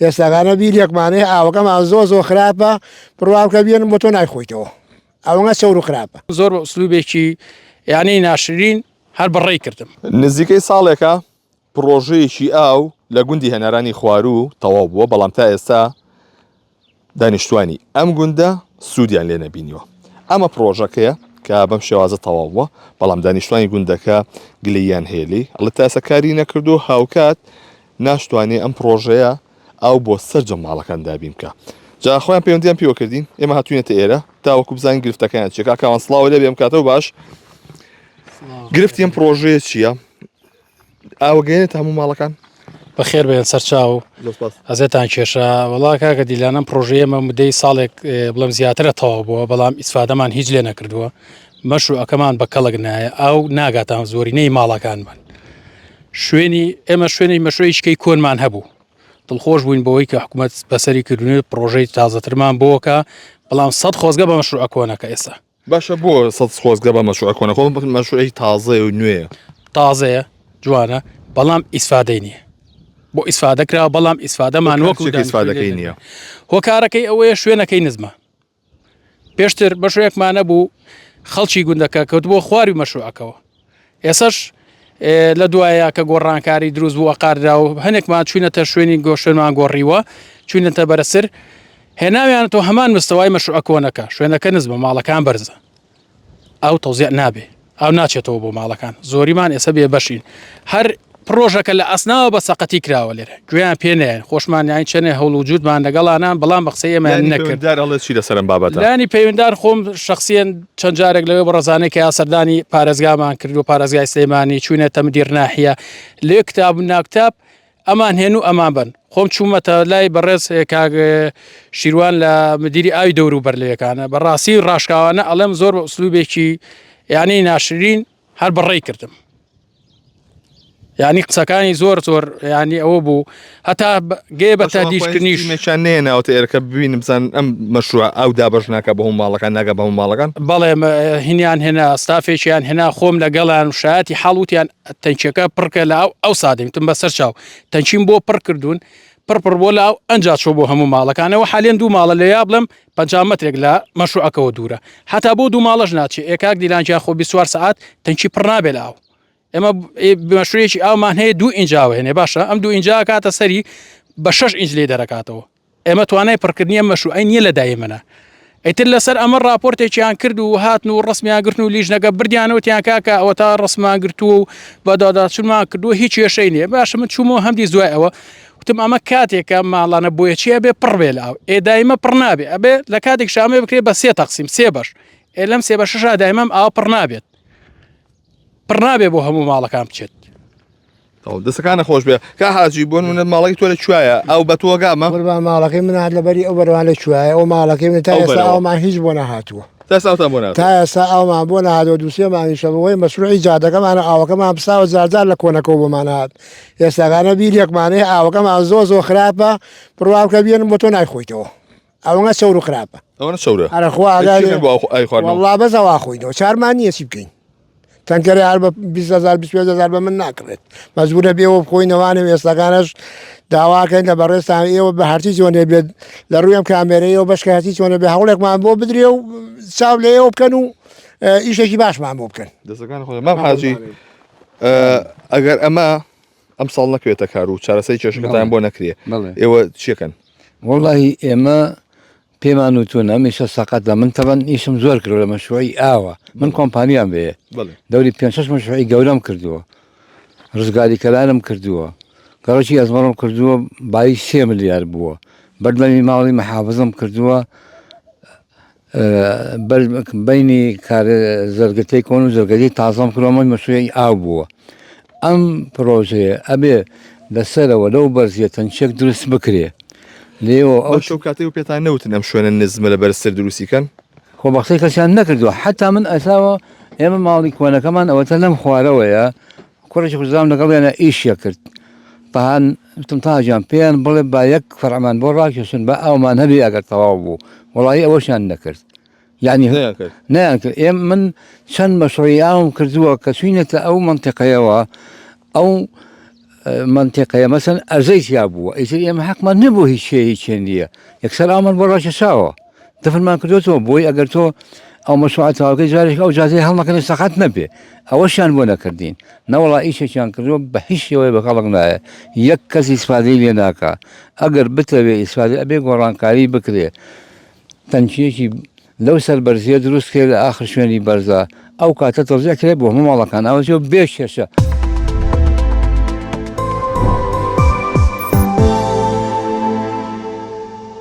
ئێستاگانە بیرێکمانەیە ئاوەکەمان زۆ خراپە بڕواکە بێن بۆ تۆ نایخۆیتەوە ئەوەنگە سەور و خراپە زۆر بە ئوسلوبێکی یعنی ناشرین هەر بەڕێی کردم. نزیکەی ساڵێکە پرۆژەیەکی ئاو لە گوندی هەنارانی خواروو تەواو بووە، بەڵام تا ئێستا دانیشتوانی ئەم گوندە سوودیان لێ نەبینیوە. ئەمە پرۆژەکەیە کە بەم شێوازە تەواو بووە، بەڵام دانیشتوانی گوندەکە گلەییان هێلی ئەڵە تا ئێستا کاری نەکردو هاوکات ناشتوانێ ئەم پرۆژەیە ئەو بۆ سەرجەم ماڵەکان دابین بکە. جا خۆیان پەیوەندیان پێوە کردین ئێمە هاتوونێتە ئێرە تاوەکو بزانین گرفتەکەیان چێکا کاوان سڵاو لێ بێم کاتەوە باش گرفتی ئەم پرۆژەیە چییە؟ ئاوەگەێنێت هەموو ماڵەکان؟ بەخێر بێن سەرچاو ئەزێتان کێشە وڵا کاکە دیلانم پرۆژەیەمە مدەی ساڵێک بڵم زیاترە تەواو بووە، بەڵام ئیسفادەمان هیچ لێ نەکردووە. مەشروعەکەمان بە کەڵک نایە ئەو ناگاتان زۆرینەی ماڵەکان بن. شوێنی ئێمە شوێنی مەشروعیشکەی کۆنمان هەبوو، دڵخۆش بووین بەوەی کە حکوومەت بەسەری کردوێت پرۆژەی تازەترمان بۆکە، بەڵام 100 خۆزگە بە مەشروع کۆنەکە ئێستا. باشە بۆ 100 خۆزگە بە مەشروع کۆنە خۆ مەشروعی تازەیە و نوێیە. تازەیە جوانە بەڵام ئیسفادەی نییە. بۆ ئیسفادەکرا بەڵام ئیسفادەمان وەکو ئیسفادەکەی نییە. هۆکارەکەی ئەوەیە شوێنەکەی نزمە. پێشتر بەشێکمانە بوو خەڵکی گوندەکە کەوت بۆ خواری مەشروعەکەەوە. ئێسش لە دوایە کە گۆڕانکاری دروست بوو ئەقاردا و هەنێکمان چوینەتە شوێنی گۆشتمان گۆڕیوە چوینەتە بەرەسەر هێناویانەوە هەمان مستەوای مەشروع کۆنەکە شوێنەکە نزمە ماڵەکان بەرزە ئەو تەوزیع نابێ ئەو ناچێتەوە بۆ ماڵەکان زۆریمان ئێستا بێ بەشین هەر پرۆژەکە لە ئەسناوە بە سەقەتی کراوە لێرە گوێیان پێنیان خۆشمان یان چەنێ هەوڵ وجودمان لەگەڵانان بەڵام بە قسەی ئێمە نەکرد چی لەسەرم بابەتە لانی پەیوەنددار خۆم شخصیان چەند جارێک لەوێ بە ڕزانەی کە یاسەردانی پارێزگامان کرد و پارێزگای سلێمانی چوونێتە مدیر ناحیە لێ کتاب و ناکتاب ئەمان هێن و ئەمان بن خۆم چوومەتە لای بەڕێز کاگ شیروان لە مدیری ئاوی دەوروبەر لەوەکانە بەڕاستی ڕاشکاوانە ئەڵێم زۆر بە ئوسلوبێکی یعنی ناشرین هەر بەڕێی کردم یعنی قسەکانی زۆر ینی ئەوە بوو هەتا گێ بە تا دیشکردنیش مێشان نێناوتە ئێرەکە ببینم بزان ئەم مەشروع ئەو دابەش ناکە بە هەموو ماڵەکان ناگە بە هەموو ماڵەکان بەڵێ هینیان هێنا ستافێکیان هێنا خۆم لەگەڵیان شایەتی حاڵوتیان تەنچەکە پڕکە لە ئەو سادەمیتم بەسەر چاو تەنچیم بۆ پڕ کردوون پڕ بۆ لە ئەو ئەنجا چۆ بۆ هەموو ماڵەکانەوە حالێن دوو ماڵە لە یا بڵم 50 مەترێک لە مەشروعەکەەوە دوورە هەتا بۆ دوو ماڵەش ناچێت ئێکاک دیلانجیان خۆ 24 ساعت تەنچی پڕ نابێت لە ئەو ئێمە مەشروعێکی ئاومان هەیە 2 ئینجاوە هێنێ باشە ئەم 2 ئینجا کاتە سەری بە 6 ئینج لێ دەرەکاتەوە ئێمە توانای پڕکردنیە مەشروعی نییە لە دایمەنە ئەیتر لەسەر ئەمە راپۆرتێکیان کرد و هاتن و ڕسمیان گرتن و لیژنەکە بردیانەوەتیان کاکە ئەوە تا ڕسمان گرتووە و بەداداچونمان کردووە هیچ کێشەی نییە باشە من چوومەوە هەمدی زوای ئەوە وتم ئەمە کاتێکە ماڵانە بۆیەکیە بێ پڕ بێ لە ئەو ئێدایمە پڕ نابێت ئەبێ لە کاتێک شامێ بکرێت بە 3 تەقسیم 3 بەش لەم 3 بەشە دایمەم ئاو پڕ نابێت پڕ نابێ بۆ هەموو ماڵەکان بچێت دەستەکانە خۆش بێ کا حاجی بۆ منە ماڵی تۆ لە کوایە ئەو بە تۆگامە ماڵەکەی من هات لەبەری ئەو بەروان لە کوایە ئەو ماڵەکەی من تا ئێستا ئەومان هیچ بۆ نەهاتووە تا ئێستا ئەومان بۆ نەهاتەوە دووسێمانیشەوەی مەشروعی جادەکەمانە ئاوەکەمان بساوە زارجار لە کۆنەکەەوە بۆمان هات ئێستاگانە بیرێکمانەیە ئاوەکەمان زۆ خراپە بڕواکە بێن بۆ تۆ نایخۆیتەوە ئەوەنگە سەور و خراپە ئەوە شەورە وەڵڵا بەزەوا خۆیتەوە چارمان نییە چی بکەین تەنکەری هەر بە 20,000 25,000 بە من ناکرێت مەجبورە بێەوە بخۆینەوانێ ئێستاکانش داواکەین لە بەڕێستان ئێوە بە هەرچی چۆنێ بێت لە ڕوویم کامێرەیەوە بەشکە هەرچی چۆنە بێ هەوڵێکمان بۆ بدرێ و چاو لە ئێوە بکەن و ئیشێکی باشمان بۆ بکەن دەستەکان خۆ مام حاجی ئەگەر ئەمە ئەم ساڵ نەکوێتە کار و چارەسەی کێشەکەتان بۆ نەکرێ ئێوە چیەکەن وەڵڵاهی ئێمە پێمان وتونە میشە سەقەت لە من تەبەن ئیشم زۆر کردو لە مەشروعی ئاوە من کۆمپانیان بێ دەوری 5 مەشروعی گەورەم کردووە ڕزگاری کەلانم کردووە گەڕەکی ئەزمەڕم کردووە بای 3 ملیار بووە بەردەمی ماڵی مەحافزم کردووە بینی کار زەرگەتەی کۆن و زەرگەتی تازەم کردوەمە مەشروعی ئاو بووە ئەم پرۆژەیە ئەبێ لەسەرەوە لەو بەرزیە تەنچێک دروست بکرێ لێەوە ئەو شەو کاتی و پێتان نەوتن ئەم شوێنە نزمە لە بەرسەر دروستیکەن خۆ بەخسەی کەسیان نەکردووە حتا من ئەساوە ئێمە ماڵی کۆنەکەمان ئەوەتە لەم خوارەوەیە کوڕێکی کوزام لەگەڵیانە ئیشیە کرد پەهان وتم تاجیان پێیان بڵێ با یەک فەرعمان بۆ ڕاکێشن بە ئەومان هەبێ ئەگەر تەواو بوو وەڵایی ئەوەشیان نەکرد یعنی نەیان کرد ئێمە من چەند مەشروعی ئاوم کردووە کە چوینێتە ئەو مەنتیقەیەوە ئەو منطقەیە مەسەن ئەرزەی تیا بووە ئیتر ئێمە حەقمان نەبوو هیچ شێ هیچ نییە یەکسەر ئامان بۆ ڕاشەساوە دەفرمان کردوەوە بۆی ئەگەر تۆ ئەو مەسوعاتاوەکەی جارێک ئەو جازەی هەڵمەکەنی سەقەت نەبێ ئەوەشیان بۆ نەکردین نەوەڵا ئیشێکیان کردووە بە هیچ شێوەیە بە خەڵک نایە یەک کەس ئیسفادەی لێ ناکا ئەگەر بتەوێ ئیسفادە ئەبێ گۆڕانکاری بکرێ تەنکیەکی لەو سەر بەرزیە دروست کرد لە ئاخر شوێنی بەرزە ئەو کاتە تۆزیەکرێت بۆ هەموو ماڵەکان ئەوە بێ شێشە